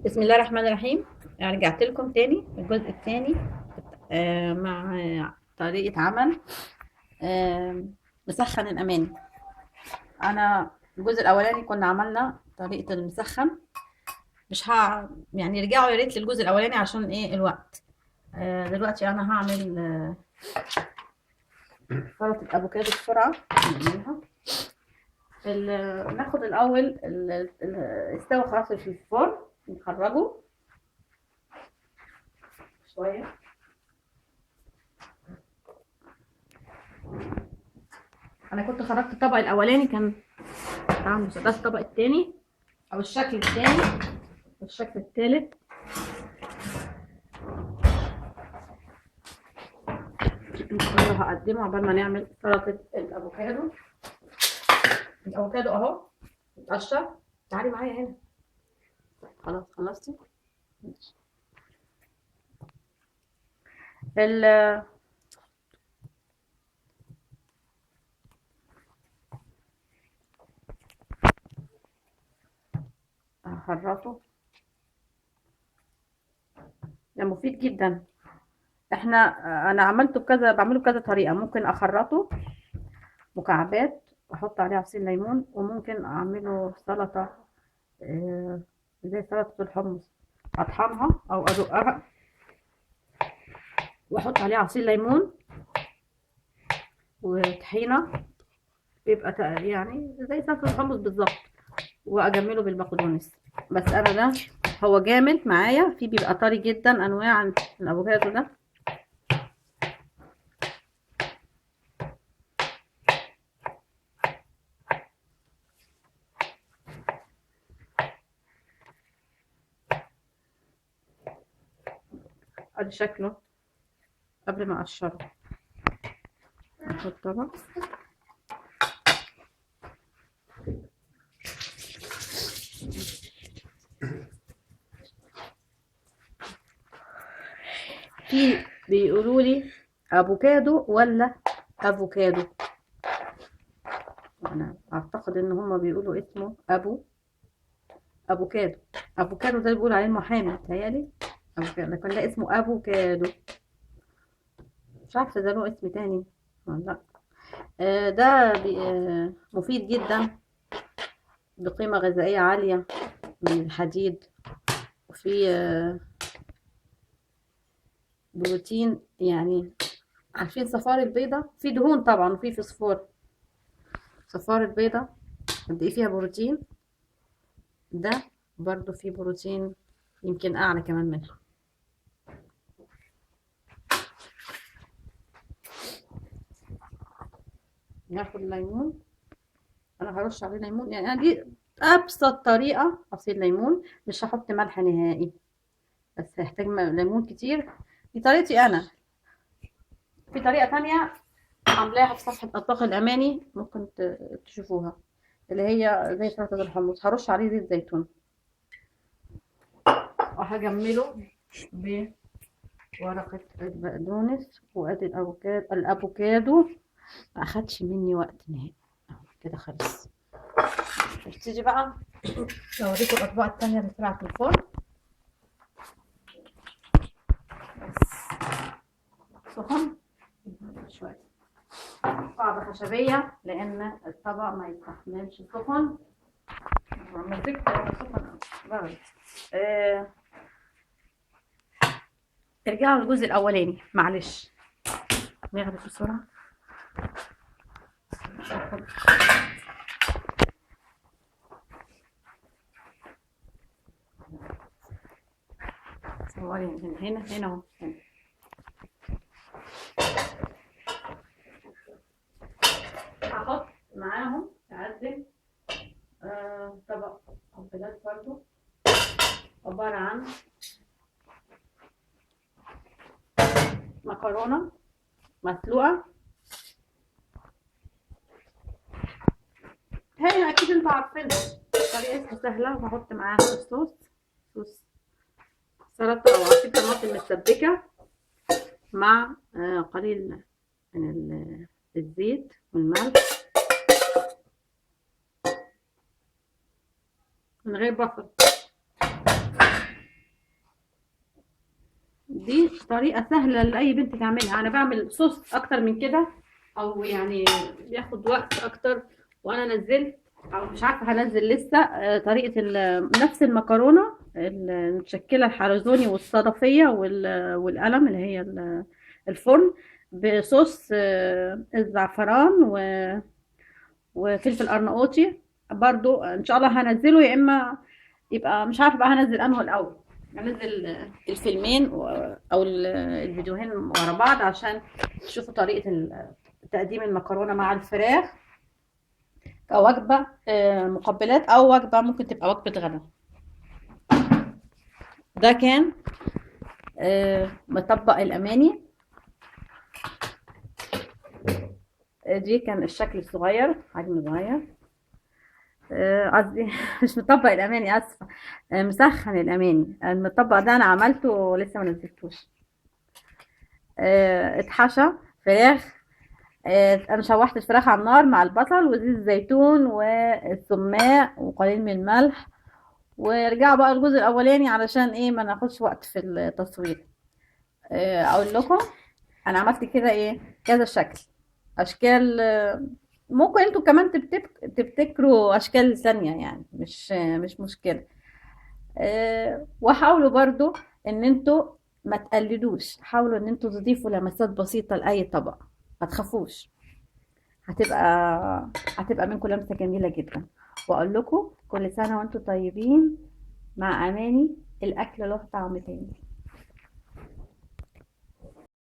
بسم الله الرحمن الرحيم. رجعت لكم تاني الجزء التاني مع طريقة عمل مسخن الأماني. أنا الجزء الأولاني كنا عملنا طريقة المسخن. مش يعني رجعوا يا ريت للجزء الأولاني عشان إيه الوقت. دلوقتي أنا هعمل سلطة أفوكادو بسرعة نعملها. ناخد الأول استوى خلاص في الفرن، نخرجه شوية. انا كنت خرجت الطبق الاولاني كان طعم ده، الطبق التاني او الشكل التاني والشكل التالت. كله هقدمه عقبال ما نعمل سلطة الافوكادو. الافوكادو اهو اتقشر. تعالي معايا هنا. خلاص خلصتي. ال هخرطه، ده مفيد جدا. انا عملته بكذا، بعمله بكذا طريقة. ممكن اخرطه مكعبات واحط عليه عصير ليمون، وممكن اعمله سلطة زي سلطة الحمص، اطحنها او ادقها واحط عليه عصير ليمون وطحينة، بيبقى يعني زي سلطة الحمص بالظبط، واجمله بالبقدونس. بس انا ده هو جامد معايا، فيه بيبقى طري جدا. انواع الافوكادو ده ادي شكله قبل ما اقشره. احط طبق في بيقولوا لي افوكادو ولا افوكادو. انا اعتقد ان هما بيقولوا اسمه افوكادو. افوكادو ده بيقول عليه المحامي متهيألي افوكادو، لكن ده اسمه افوكادو. مش عارفه ده له اسم تاني ولا لا. ده مفيد جدا، بقيمة غذائية عالية من الحديد، وفي بروتين. يعني عارفين صفار البيضة؟ في دهون طبعا وفي فوسفور. صفار البيضة قد ايه فيها بروتين، ده برضو فيه بروتين يمكن اعلى كمان منها. ناخد ليمون، انا هرش عليه ليمون. يعني أنا دي ابسط طريقة، عصير ليمون. مش هحط ملح نهائي، بس هحتاج ليمون كتير. دي طريقتي انا. في طريقة تانية عاملاها في صفحة أطباق الأماني، ممكن تشوفوها، اللي هي زي سلطة الحمص. هرش عليه زيت زيتون وهجمله بورقة البقدونس. وادي الأفوكادو ما أخدش مني وقت نهائي. كده خلص. نبتدي بقى أوريكم الأطباق التانية اللي طلعت من الفرن. بس سخن شوية، قاعدة خشبية لأن الطبق ما يستحملش سخن. مسكت سخن برد. ارجعوا للجزء الأولاني معلش، نغرف بسرعة. صوري هنا اهو هنا. هحط معاهم أقدم طبق قنبلات برضو، عبارة عن مكرونة مسلوقة. هي أكيد انتوا عارفينها، طريقتها سهلة. وهحط معاها صوص سلطة أو عصير طماطم متسبكة، مع قليل من الزيت والملح، من غير بصل. دي طريقة سهلة لأي بنت تعملها. أنا بعمل صوص أكتر من كده، أو يعني بياخد وقت أكتر. وأنا نزلت، أو مش عارفة هنزل لسه، طريقة نفس المكرونة المتشكلة، الحلزوني والصدفية والقلم اللي هي الفرن، بصوص الزعفران وفلفل أرناؤوطي. برضو إن شاء الله هنزله، يا إما يبقى مش عارفة بقى هنزل أنه الأول. هنزل الفيلمين أو الفيديوهين ورا بعض عشان تشوفوا طريقة تقديم المكرونة مع الفراخ كوجبة مقبلات، أو وجبة ممكن تبقى وجبة غدا. ده كان مطبق الأماني. دي كان الشكل الصغير، حجم صغير، قصدي مش مطبق الأماني، آسفة، مسخن الأماني. المطبق ده أنا عملته ولسه ما نزلتوش. اتحشى فراخ. انا شوحت الفراخ على النار مع البصل وزيت الزيتون والثوماء وقليل من الملح. ورجعوا بقى الجزء الاولاني علشان ايه ما ناخدش وقت في التصوير. اقول لكم انا عملت كده ايه، كذا شكل، اشكال. ممكن انتوا كمان تبتكروا اشكال ثانية، يعني مش مشكلة. وحاولوا برضو ان انتوا ما تقلدوش، حاولوا ان انتوا تضيفوا لمسات بسيطة لأي طبق، ما تخافوش. هتبقى هتبقى منكم لمسة جميلة جدا. واقول لكم كل سنة وانتم طيبين، مع اماني، الاكل له طعم تاني.